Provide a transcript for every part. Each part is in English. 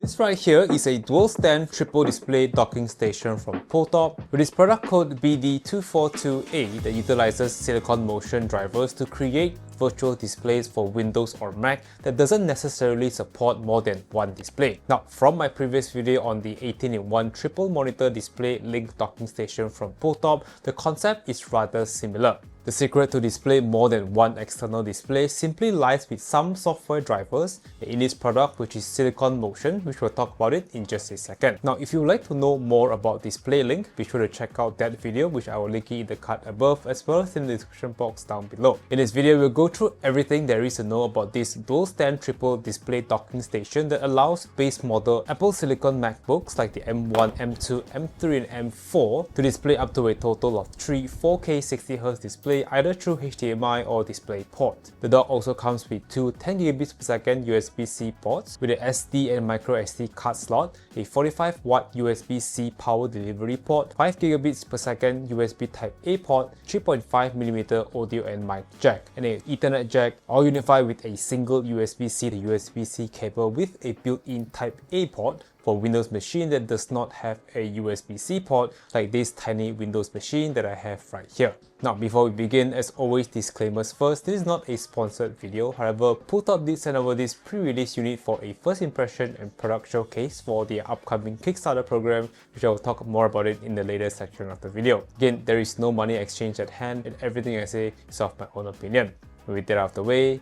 This right here is a dual stand triple display docking station from Pulwtop with its product code BD242A that utilizes silicon motion drivers to create virtual displays for Windows or Mac that doesn't necessarily support more than one display. Now, from my previous video on the 18-in-1 triple monitor DisplayLink docking station from Pulwtop, the concept is rather similar. The secret to display more than one external display simply lies with some software drivers in this product, which is Silicon Motion, which we'll talk about it in just a second. Now, if you would like to know more about DisplayLink, be sure to check out that video, which I will link in the card above as well as in the description box down below. In this video, we'll go through everything there is to know about this dual stand triple display docking station that allows base model Apple Silicon MacBooks like the M1, M2, M3 and M4 to display up to a total of 3 4K 60Hz displays either through HDMI or DisplayPort. The dock also comes with two 10GB per second USB-C ports with a SD and microSD card slot, a 45W USB-C power delivery port, 5GB per second USB Type-A port, 3.5mm audio and mic jack, and an Ethernet jack, all unified with a single USB-C to USB-C cable with a built-in Type-A port for Windows machine that does not have a USB-C port like this tiny Windows machine that I have right here. Now, before we begin, as always, disclaimers first, this is not a sponsored video. However, Pulwtop did send over this pre-release unit for a first impression and product showcase for their upcoming Kickstarter program, which I will talk more about it in the later section of the video. Again, there is no money exchange at hand and everything I say is of my own opinion. With that out of the way,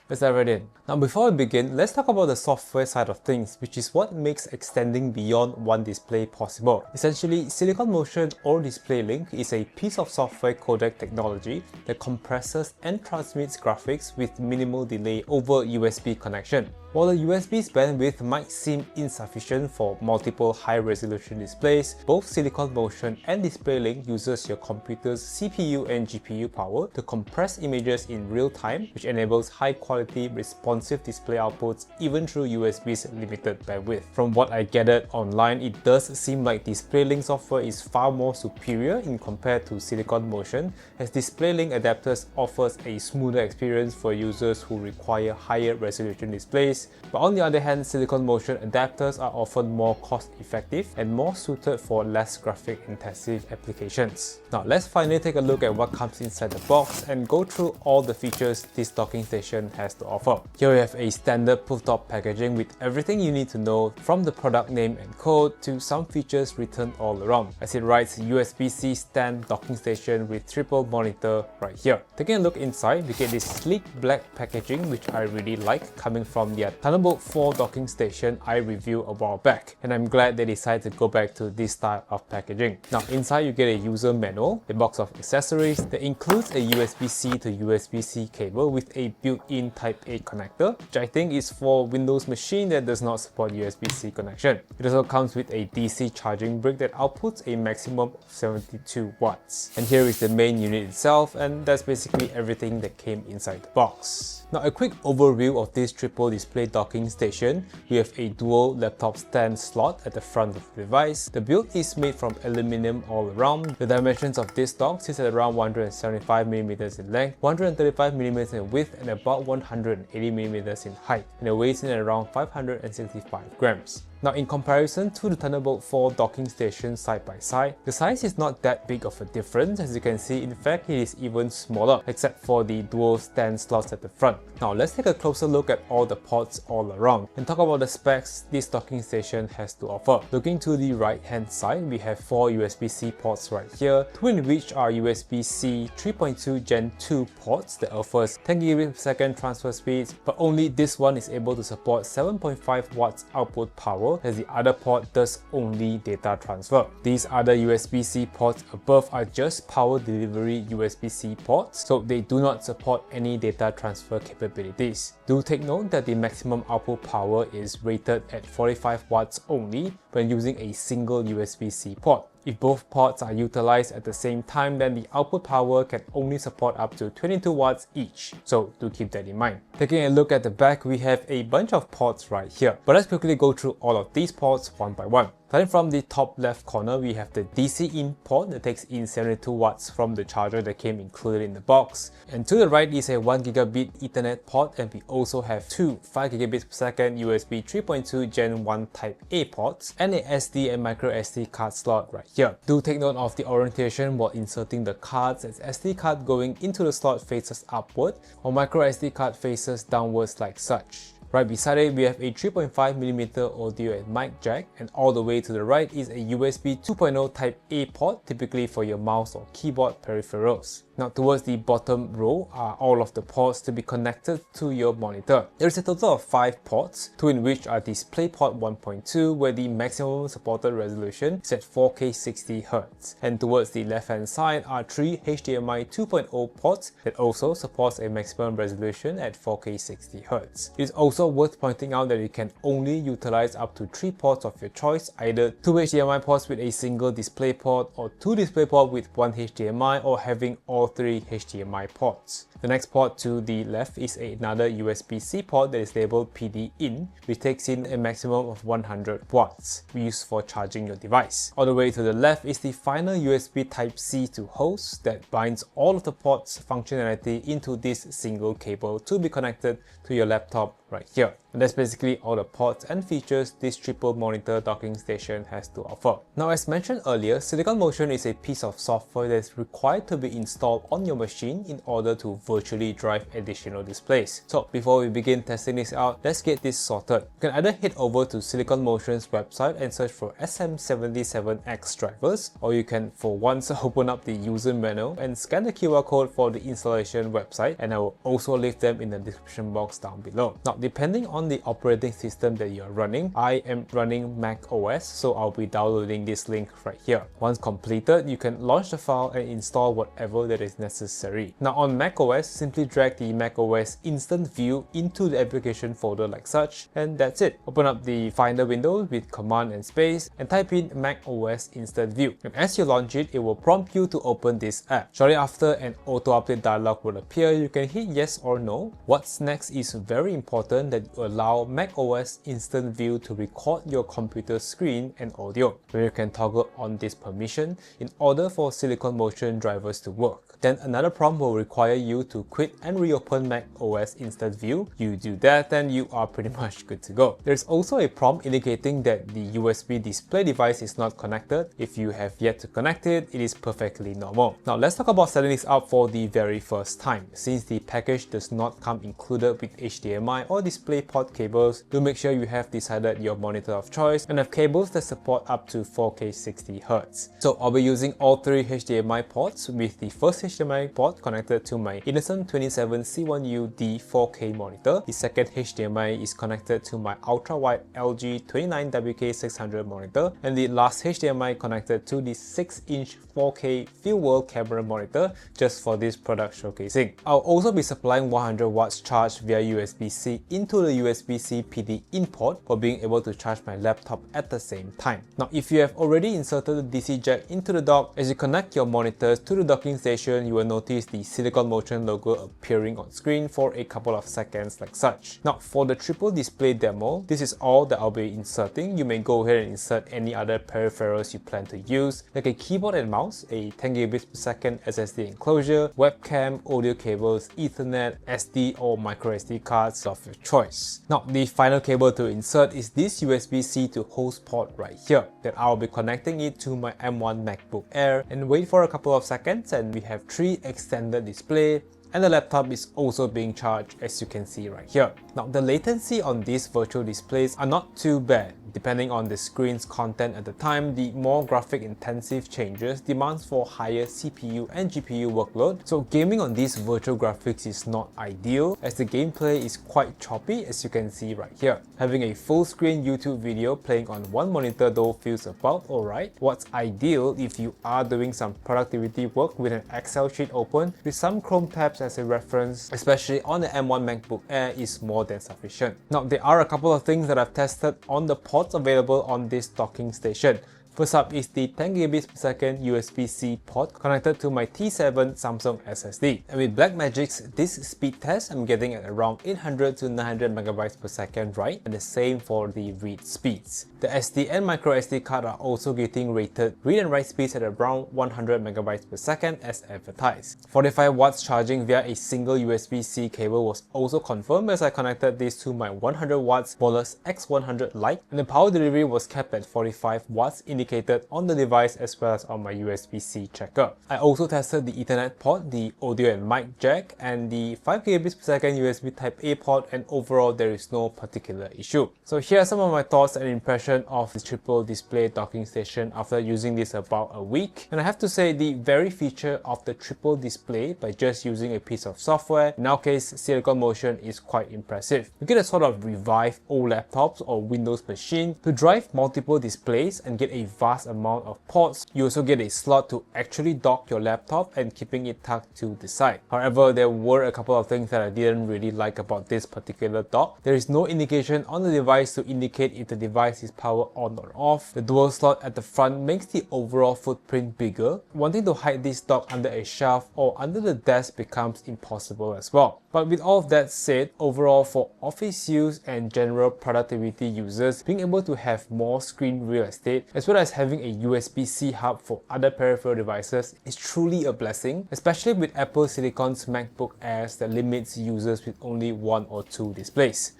let's dive right in. Now, before we begin, let's talk about the software side of things, which is what makes extending beyond one display possible. Essentially, Silicon Motion or DisplayLink is a piece of software codec technology that compresses and transmits graphics with minimal delay over USB connection. While the USB's bandwidth might seem insufficient for multiple high-resolution displays, both Silicon Motion and DisplayLink uses your computer's CPU and GPU power to compress images in real time, which enables high-quality, responsive display outputs even through USB's limited bandwidth. From what I gathered online, it does seem like DisplayLink software is far more superior in compared to Silicon Motion, as DisplayLink adapters offers a smoother experience for users who require higher resolution displays. But on the other hand, Silicon Motion adapters are often more cost-effective and more suited for less graphic-intensive applications. Now, let's finally take a look at what comes inside the box and go through all the features this docking station has to offer. Here we have a standard Pulwtop packaging with everything you need to know, from the product name and code to some features written all around. As it writes, USB-C stand docking station with triple monitor right here. Taking a look inside, we get this sleek black packaging, which I really like, coming from the Thunderbolt 4 docking station I reviewed a while back, and I'm glad they decided to go back to this style of packaging. Now, inside you get a user manual, a box of accessories that includes a USB-C to USB-C cable with a built-in Type-A connector, which I think is for Windows machine that does not support USB-C connection. It also comes with a DC charging brick that outputs a maximum of 72 watts. And here is the main unit itself, and that's basically everything that came inside the box. Now, a quick overview of this triple display docking station. We have a dual laptop stand slot at the front of the device. The build is made from aluminum all around. The dimensions of this dock sits at around 175mm in length, 135mm in width, and about 180mm in height, and it weighs in at around 565 grams. Now, in comparison to the Thunderbolt 4 docking station side by side, the size is not that big of a difference. As you can see, in fact, it is even smaller, except for the dual stand slots at the front. Now, let's take a closer look at all the ports all around and talk about the specs this docking station has to offer. Looking to the right hand side, we have 4 USB-C ports right here, 2 in which are USB-C 3.2 Gen 2 ports that offers 10GB per second transfer speeds, but only this one is able to support 7.5 watts output power, as the other port does only data transfer. These other USB-C ports above are just power delivery USB-C ports, so they do not support any data transfer capabilities. Do take note that the maximum output power is rated at 45 watts only when using a single USB-C port. If both ports are utilized at the same time, then the output power can only support up to 22 watts each, so do keep that in mind. Taking a look at the back, we have a bunch of ports right here, but let's quickly go through all of these ports one by one. Starting from the top left corner, we have the DC in port that takes in 72 watts from the charger that came included in the box. And to the right is a 1 gigabit Ethernet port, and we also have two 5 gigabits per second USB 3.2 Gen 1 Type A ports and a SD and micro SD card slot right here. Do take note of the orientation while inserting the cards, as SD card going into the slot faces upward, while micro SD card faces downwards like such. Right beside it, we have a 3.5mm audio and mic jack, and all the way to the right is a USB 2.0 Type A port, typically for your mouse or keyboard peripherals. Now towards the bottom row are all of the ports to be connected to your monitor. There is a total of 5 ports, 2 in which are DisplayPort 1.2, where the maximum supported resolution is at 4K 60Hz. And towards the left hand side are 3 HDMI 2.0 ports that also supports a maximum resolution at 4K 60Hz. It is also worth pointing out that you can only utilize up to 3 ports of your choice, either 2 HDMI ports with a single DisplayPort, or 2 DisplayPort with 1 HDMI, or having all 3 HDMI ports. The next port to the left is another USB-C port that is labeled PD in, which takes in a maximum of 100 watts, used for charging your device. All the way to the left is the final USB Type-C to host that binds all of the ports functionality into this single cable to be connected to your laptop right here. And that's basically all the ports and features this triple monitor docking station has to offer. Now, as mentioned earlier, Silicon Motion is a piece of software that is required to be installed on your machine in order to virtually drive additional displays. So before we begin testing this out, let's get this sorted. You can either head over to Silicon Motion's website and search for SM77X drivers, or you can for once open up the user manual and scan the QR code for the installation website, and I will also leave them in the description box down below. Now, depending on the operating system that you are running, I am running macOS, so I'll be downloading this link right here. Once completed, you can launch the file and install whatever that is necessary. Now on macOS, simply drag the macOS instant view into the application folder like such, and that's it. Open up the Finder window with Command and space and type in macOS instant view. And as you launch it, it will prompt you to open this app. Shortly after, an auto update dialog will appear. You can hit yes or no. What's next is very important, that you allow macOS instant view to record your computer screen and audio, where you can toggle on this permission in order for Silicon Motion drivers to work. Then another prompt will require you to quit and reopen macOS instant view. You do that, then you are pretty much good to go. There's also a prompt indicating that the USB display device is not connected. If you have yet to connect it, it is perfectly normal. Now let's talk about setting this up for the very first time. Since the package does not come included with HDMI or DisplayPort cables, do make sure you have decided your monitor of choice and have cables that support up to 4K 60Hz. So I'll be using all 3 HDMI ports, with the first HDMI port connected to my Innocent 27C1UD 4K monitor. The second HDMI is connected to my ultra-wide LG 29WK600 monitor, and the last HDMI connected to the 6-inch 4K Field World camera monitor just for this product showcasing. I'll also be supplying 100 watts charge via USB-C into the USB-C PD in port for being able to charge my laptop at the same time. Now, if you have already inserted the DC jack into the dock, as you connect your monitors to the docking station, you will notice the Silicon Motion logo appearing on screen for a couple of seconds like such. Now, for the triple display demo, this is all that I'll be inserting. You may go ahead and insert any other peripherals you plan to use, like a keyboard and mouse, a 10 gigabits per second SSD enclosure, webcam, audio cables, Ethernet, SD or micro SD cards of your choice. Now, the final cable to insert is this USB-C to host port right here, that I'll be connecting it to my M1 MacBook Air, and wait for a couple of seconds, and we have 3 extended display, and the laptop is also being charged, as you can see right here. Now, the latency on these virtual displays are not too bad. Depending on the screen's content at the time, the more graphic intensive changes demands for higher CPU and GPU workload, so gaming on these virtual graphics is not ideal, as the gameplay is quite choppy, as you can see right here. Having a full screen YouTube video playing on one monitor though feels about alright. What's ideal if you are doing some productivity work with an Excel sheet open with some Chrome tabs as a reference, especially on the M1 MacBook Air, is more than sufficient. Now, there are a couple of things that I've tested on the ports available on this docking station. First up is the 10 Gbps USB-C port connected to my T7 Samsung SSD. And with Blackmagic's this speed test, I'm getting at around 800 to 900 megabytes per second write, and the same for the read speeds. The SD and micro SD card are also getting rated read and write speeds at around 100 megabytes per second as advertised. 45 watts charging via a single USB-C cable was also confirmed as I connected this to my 100 watts Bolus X100 Lite, and the power delivery was kept at 45 watts indicated on the device as well as on my USB-C checker. I also tested the Ethernet port, the audio and mic jack, and the 5 Gbps per second USB Type-A port, and overall there is no particular issue. So here are some of my thoughts and impression of the triple display docking station after using this about a week. And I have to say, the very feature of the triple display by just using a piece of software, in our case Silicon Motion, is quite impressive. You get a sort of revive old laptops or Windows machine to drive multiple displays and get a vast amount of ports. You also get a slot to actually dock your laptop and keeping it tucked to the side. However, there were a couple of things that I didn't really like about this particular dock. There is no indication on the device to indicate if the device is power on or off. The dual slot at the front makes the overall footprint bigger. Wanting to hide this dock under a shelf or under the desk becomes impossible as well. But with all of that said, overall for office use and general productivity users, being able to have more screen real estate as well as having a USB-C hub for other peripheral devices is truly a blessing, especially with Apple Silicon's MacBook Airs that limits users with only 1 or 2 displays.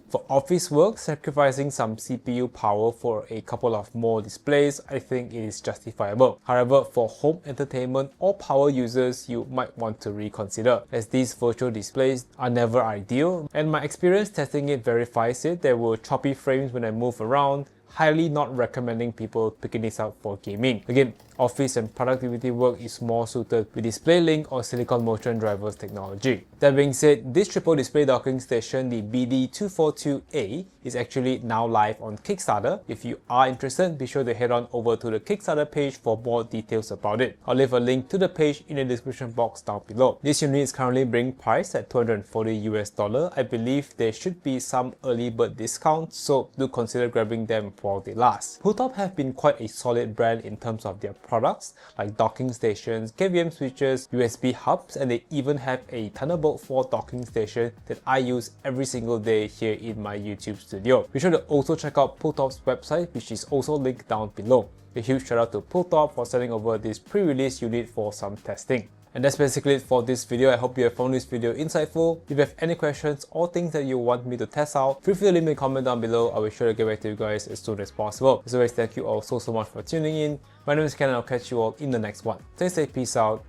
For office work, sacrificing some CPU power for a couple of more displays, I think it is justifiable. However, for home entertainment or power users, you might want to reconsider, as these virtual displays are never ideal, and my experience testing it verifies it. There were choppy frames when I move around. Highly not recommending people picking this up for gaming. Again, office and productivity work is more suited with DisplayLink or Silicon Motion drivers technology. That being said, this triple display docking station, the BD242A, is actually now live on Kickstarter. If you are interested, be sure to head on over to the Kickstarter page for more details about it. I'll leave a link to the page in the description box down below. This unit is currently being priced at $240 US. I believe there should be some early bird discounts, so do consider grabbing them while they last. Pulwtop have been quite a solid brand in terms of their products like docking stations, KVM switches, USB hubs, and they even have a Thunderbolt 4 docking station that I use every single day here in my YouTube studio. Be sure to also check out Pulwtop's website, which is also linked down below. A huge shout out to Pulwtop for sending over this pre-release unit for some testing. And that's basically it for this video. I hope you have found this video insightful. If you have any questions or things that you want me to test out, feel free to leave me a comment down below. I'll be sure to get back to you guys as soon as possible. As always, thank you all so much for tuning in. My name is Ken and I'll catch you all in the next one. Stay safe, peace out,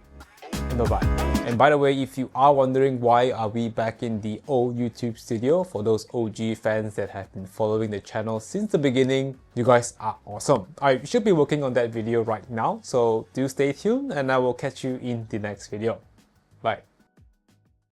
and bye-bye. And by the way, if you are wondering why are we back in the old YouTube studio, for those OG fans that have been following the channel since the beginning, you guys are awesome. I should be working on that video right now, so do stay tuned and I will catch you in the next video. Bye.